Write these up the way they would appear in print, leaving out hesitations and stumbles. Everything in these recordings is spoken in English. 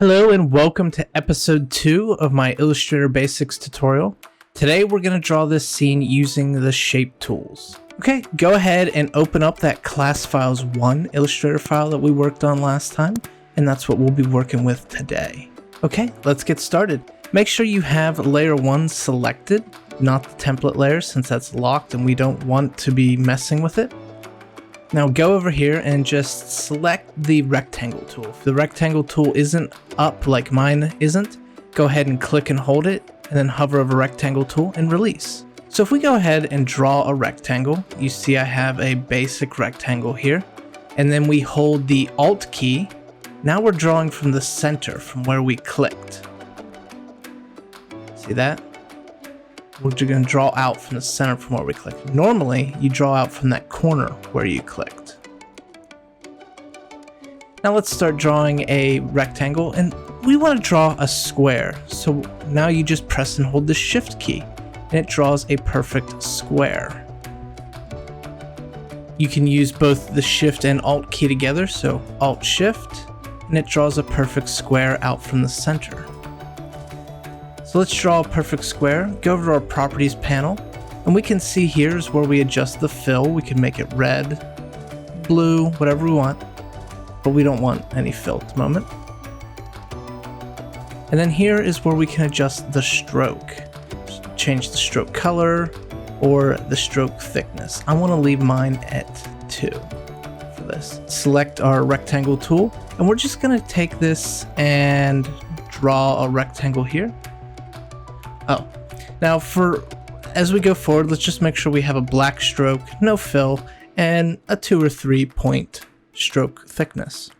Hello and welcome to episode 2 of my Illustrator Basics tutorial. Today we're going to draw this scene using the shape tools. Okay, go ahead and open up that class files 1 Illustrator file that we worked on last time, and that's what we'll be working with today. Okay, let's get started. Make sure you have layer 1 selected, not the template layer since that's locked and we don't want to be messing with it. Now go over here and just select the rectangle tool. If the rectangle tool isn't up like mine isn't, go ahead and click and hold it and then hover over rectangle tool and release. So if we go ahead and draw a rectangle, you see I have a basic rectangle here, and then we hold the Alt key. Now we're drawing from the center from where we clicked. See that? We're going to draw out from the center from where we clicked. Normally, you draw out from that corner where you clicked. Now let's start drawing a rectangle, and we want to draw a square. So now you just press and hold the Shift key, and it draws a perfect square. You can use both the Shift and Alt key together, so Alt Shift, and it draws a perfect square out from the center. So let's draw a perfect square. Go over to our properties panel, and we can see here's where we adjust the fill. We can make it red, blue, whatever we want, but we don't want any fill at the moment. And then here is where we can adjust the stroke. Change the stroke color or the stroke thickness. I want to leave mine at 2 for this. Select our rectangle tool, and we're just going to take this and draw a rectangle here. Oh, now as we go forward, let's just make sure we have a black stroke, no fill, and a 2 or 3 point stroke thickness.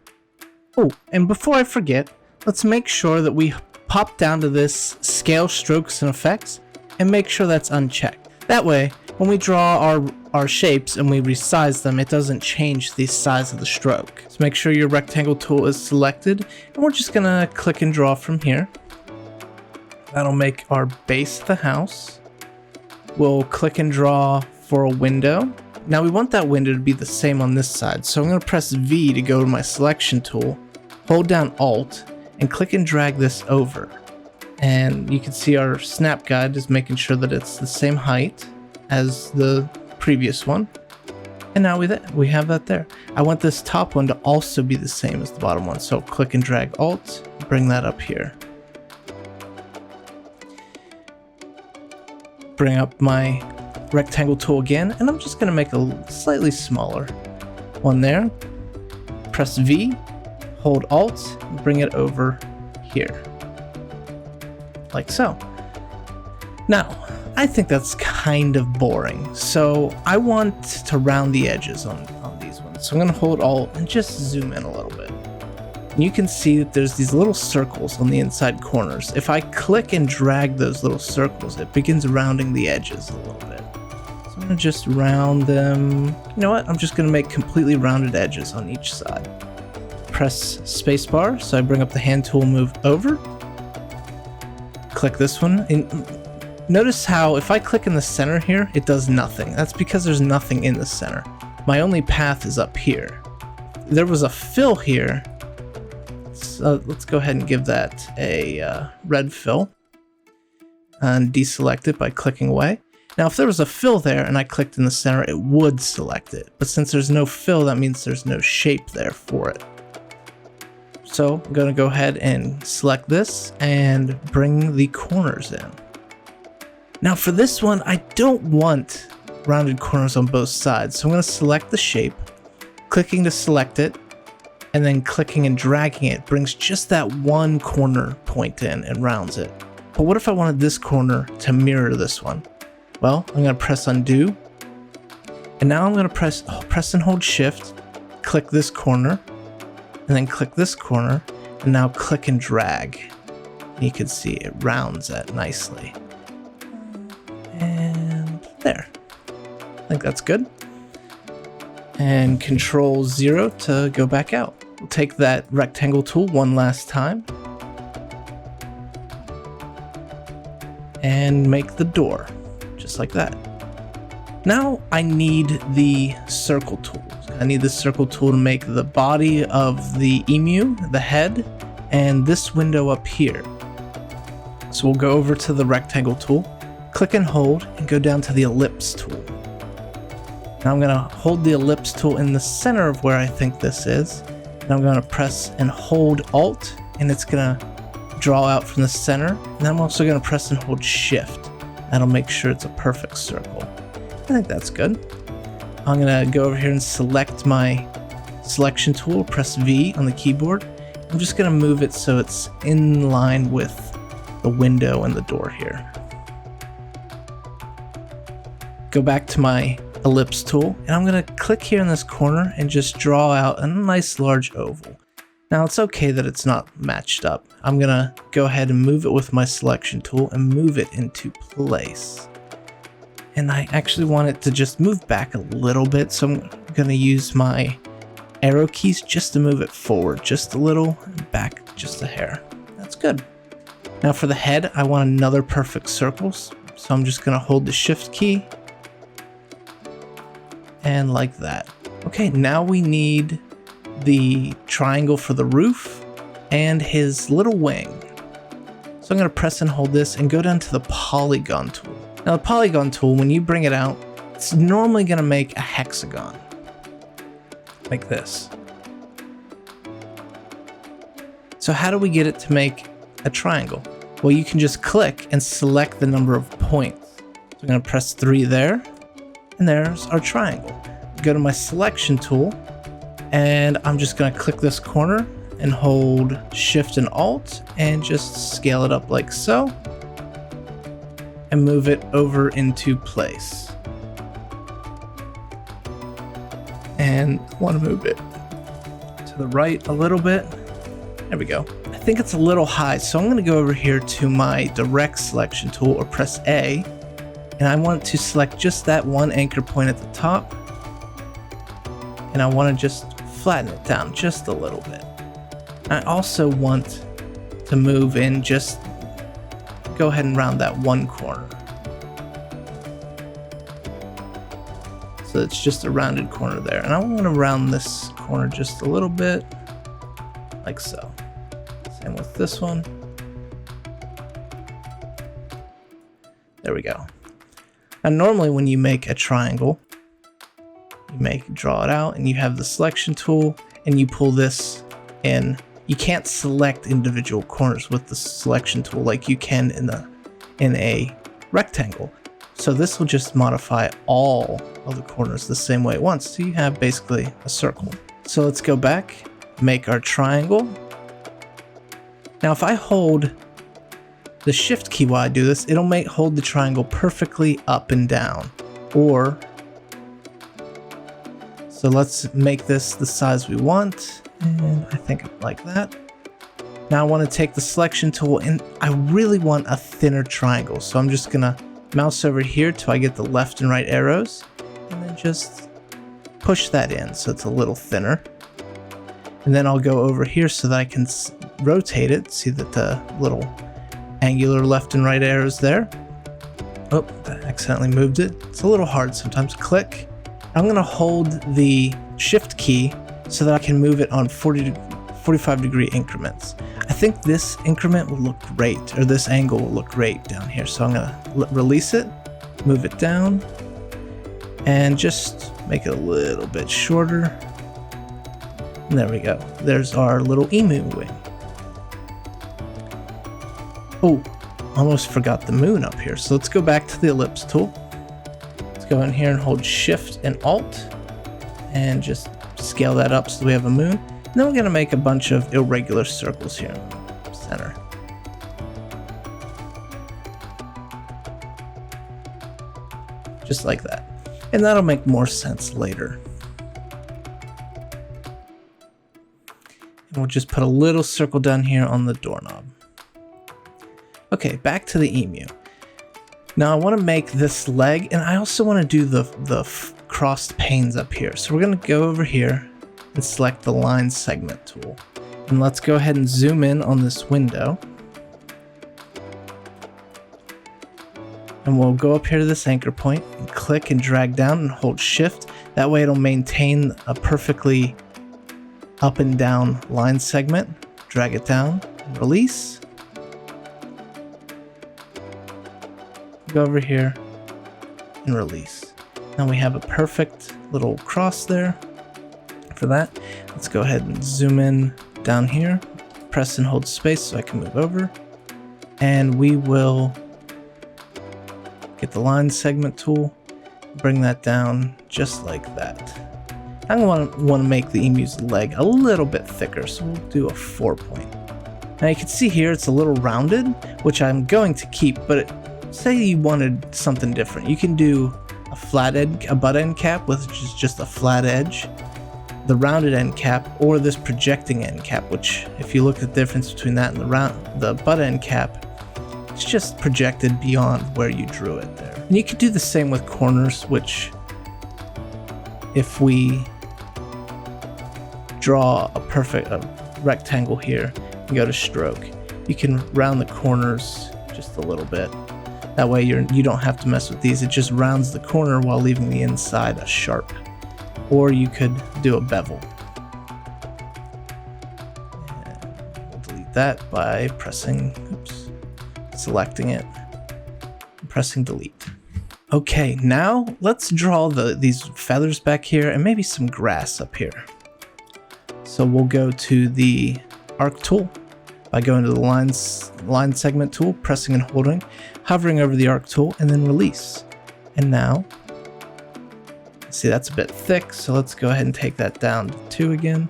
Oh, and before I forget, let's make sure that we pop down to this scale strokes and effects and make sure that's unchecked. That way, when we draw our shapes and we resize them, it doesn't change the size of the stroke. So make sure your rectangle tool is selected, and we're just gonna click and draw from here. That'll make our base of the house. We'll click and draw for a window. Now we want that window to be the same on this side, so I'm going to press V to go to my selection tool, hold down Alt, and click and drag this over. And you can see our snap guide is making sure that it's the same height as the previous one. And now we have that there. I want this top one to also be the same as the bottom one, so click and drag Alt, bring that up here. Bring up my rectangle tool again, and I'm just going to make a slightly smaller one there. Press V, hold Alt, and bring it over here, like so. Now, I think that's kind of boring, so I want to round the edges on these ones. So I'm going to hold Alt and just zoom in a little bit. And you can see that there's these little circles on the inside corners. If I click and drag those little circles, it begins rounding the edges a little bit. So I'm gonna just round them. You know what? I'm just gonna make completely rounded edges on each side. Press spacebar, so I bring up the hand tool, move over. Click this one. And notice how if I click in the center here, it does nothing. That's because there's nothing in the center. My only path is up here. There was a fill here. Let's go ahead and give that a red fill and deselect it by clicking away. Now if there was a fill there and I clicked in the center, it would select it, but since there's no fill, that means there's no shape there for it. So I'm going to go ahead and select this and bring the corners in. Now for this one, I don't want rounded corners on both sides, so I'm going to select the shape, clicking to select it, and then clicking and dragging it brings just that one corner point in and rounds it. But what if I wanted this corner to mirror this one? Well, I'm going to press undo, and now I'm going to press and hold Shift, click this corner, and then click this corner, and now click and drag. You can see it rounds it nicely. And there. I think that's good. And Control 0 to go back out. We'll take that rectangle tool one last time and make the door, just like that. Now I need the circle tool. I need the circle tool to make the body of the emu, the head, and this window up here. So we'll go over to the rectangle tool, click and hold, and go down to the ellipse tool. Now I'm gonna hold the ellipse tool in the center of where I think this is. And I'm gonna press and hold Alt, and it's gonna draw out from the center. And I'm also gonna press and hold Shift. That'll make sure it's a perfect circle. I think that's good. I'm gonna go over here and select my selection tool, press V on the keyboard. I'm just gonna move it so it's in line with the window and the door here. Go back to my ellipse tool, and I'm gonna click here in this corner and just draw out a nice large oval. Now it's okay that it's not matched up. I'm gonna go ahead and move it with my selection tool and move it into place. And I actually want it to just move back a little bit, so I'm gonna use my arrow keys just to move it forward just a little and back just a hair. That's good. Now for the head, I want another perfect circle, so I'm just gonna hold the Shift key and like that. Okay, now we need the triangle for the roof and his little wing. So I'm gonna press and hold this and go down to the polygon tool. Now the polygon tool, when you bring it out, it's normally gonna make a hexagon, like this. So how do we get it to make a triangle? Well, you can just click and select the number of points. So I'm gonna press 3 there, and there's our triangle. Go to my selection tool, and I'm just gonna click this corner and hold Shift and Alt and just scale it up like so and move it over into place. And I want to move it to the right a little bit. There we go. I think it's a little high, so I'm going to go over here to my direct selection tool or press A, and I want to select just that one anchor point at the top, and I want to just flatten it down just a little bit. I also want to move in, just go ahead and round that one corner. So it's just a rounded corner there. And I want to round this corner just a little bit, like so. Same with this one. There we go. And normally when you make a triangle, you draw it out and you have the selection tool and you pull this in. You can't select individual corners with the selection tool like you can in a rectangle. So this will just modify all of the corners the same way at once. So you have basically a circle. So let's go back, make our triangle. Now if I hold the Shift key while I do this, it'll hold the triangle perfectly up and down. So let's make this the size we want. And I think like that. Now I want to take the selection tool and I really want a thinner triangle. So I'm just gonna mouse over here till I get the left and right arrows and then just push that in so it's a little thinner. And then I'll go over here so that I can rotate it. See that the little angular left and right arrows there. Oh, I accidentally moved it. It's a little hard sometimes. Click. I'm gonna hold the Shift key so that I can move it on 40 to 45 degree increments. I think this increment will look great, or this angle will look great down here. So I'm gonna release it, move it down, and just make it a little bit shorter. And there we go. There's our little emu wing. Oh, almost forgot the moon up here. So let's go back to the ellipse tool. Let's go in here and hold Shift and Alt and just scale that up so we have a moon. And then we're going to make a bunch of irregular circles here in the center. Just like that. And that'll make more sense later. And we'll just put a little circle down here on the doorknob. Okay, back to the emu. Now I want to make this leg, and I also want to do the crossed panes up here. So we're going to go over here and select the line segment tool. And let's go ahead and zoom in on this window. And we'll go up here to this anchor point and click and drag down and hold Shift. That way it'll maintain a perfectly up and down line segment. drag it down, and release. Go over here and release. Now we have a perfect little cross there for that. Let's go ahead and zoom in down here, press and hold space so I can move over, and we will get the line segment tool, bring that down just like that. I'm going to want to make the emu's leg a little bit thicker, so we'll do a 4 point. Now you can see here it's a little rounded, which I'm going to keep, but say you wanted something different. You can do a flat edge, a butt end cap, which is just a flat edge, the rounded end cap, or this projecting end cap, which if you look at the difference between that and the butt end cap, it's just projected beyond where you drew it there. And you could do the same with corners, which if we draw a rectangle here and go to stroke, you can round the corners just a little bit. That way you don't have to mess with these. It just rounds the corner while leaving the inside a sharp. Or you could do a bevel. And we'll delete that by selecting it, and pressing delete. Okay, now let's draw these feathers back here and maybe some grass up here. So we'll go to the arc tool by going to the line segment tool, pressing and holding, hovering over the arc tool, and then release. And now, see, that's a bit thick, so let's go ahead and take that down to 2 again.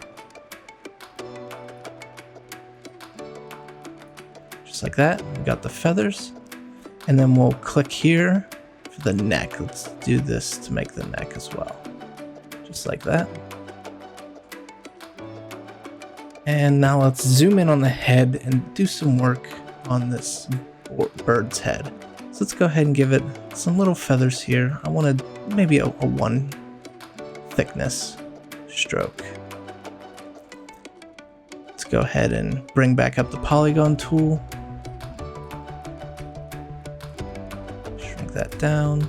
Just like that, we got the feathers. And then we'll click here for the neck. Let's do this to make the neck as well. Just like that. And now let's zoom in on the head and do some work on this bird's head. So let's go ahead and give it some little feathers here. I wanted maybe a 1 thickness stroke. Let's go ahead and bring back up the polygon tool. Shrink that down.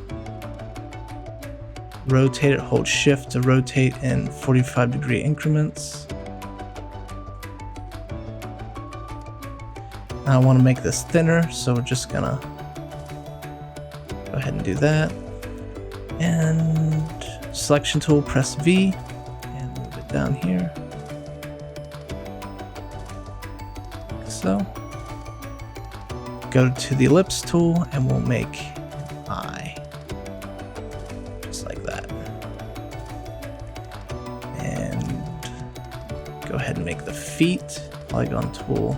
Rotate it, hold shift to rotate in 45-degree increments. I want to make this thinner, so we're just gonna go ahead and do that. And selection tool, press V, and move it down here. Like so. Go to the ellipse tool, and we'll make an eye. Just like that. And go ahead and make the feet, polygon tool.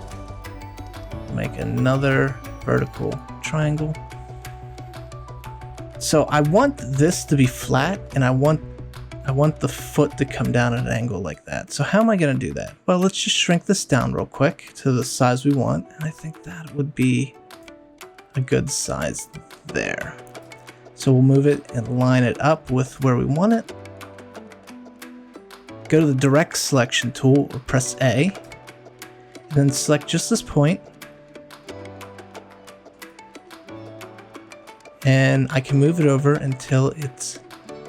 Make another vertical triangle. So I want this to be flat, and I want the foot to come down at an angle like that. So how am I going to do that? Well, let's just shrink this down real quick to the size we want, and I think that would be a good size there. So we'll move it and line it up with where we want it. Go to the direct selection tool, or press A, and then select just this point. And I can move it over until it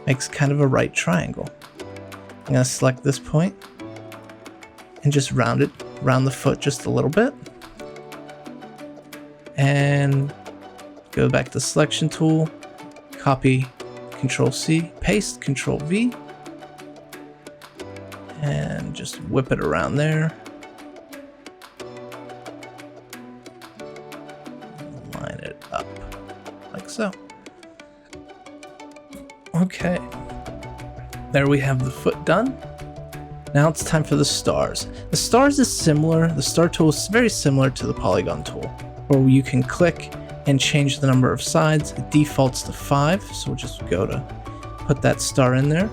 makes kind of a right triangle. I'm going to select this point and just round the foot just a little bit. And go back to the selection tool, copy, Control C, paste, Control V, and just whip it around there. Line it up. Like so. Okay, there we have the foot done. Now it's time for the stars. The stars is similar, the star tool is very similar to the polygon tool, where you can click and change the number of sides. It defaults to 5, so we'll just go to put that star in there.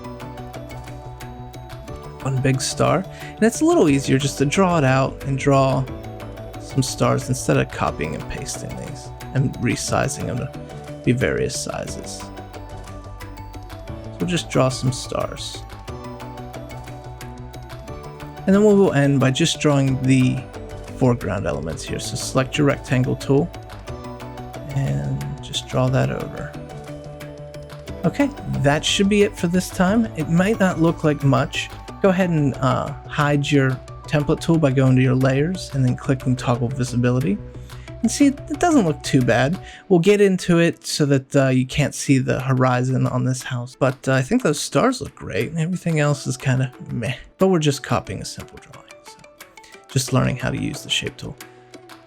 One big star. And it's a little easier just to draw it out and draw some stars instead of copying and pasting these and resizing them to be various sizes. So we'll just draw some stars. And then we will end by just drawing the foreground elements here. So select your rectangle tool and just draw that over. Okay, that should be it for this time. It might not look like much. Go ahead and hide your template tool by going to your layers and then clicking toggle visibility. And see, it doesn't look too bad. We'll get into it so that you can't see the horizon on this house. But I think those stars look great. Everything else is kind of meh. But we're just copying a simple drawing. So just learning how to use the shape tool.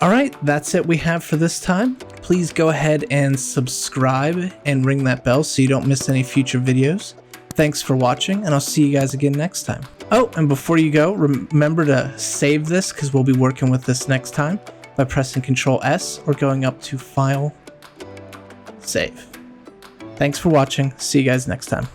All right, that's it we have for this time. Please go ahead and subscribe and ring that bell so you don't miss any future videos. Thanks for watching, and I'll see you guys again next time. Oh, and before you go, remember to save this because we'll be working with this next time by pressing Ctrl S or going up to File, Save. Thanks for watching. See you guys next time.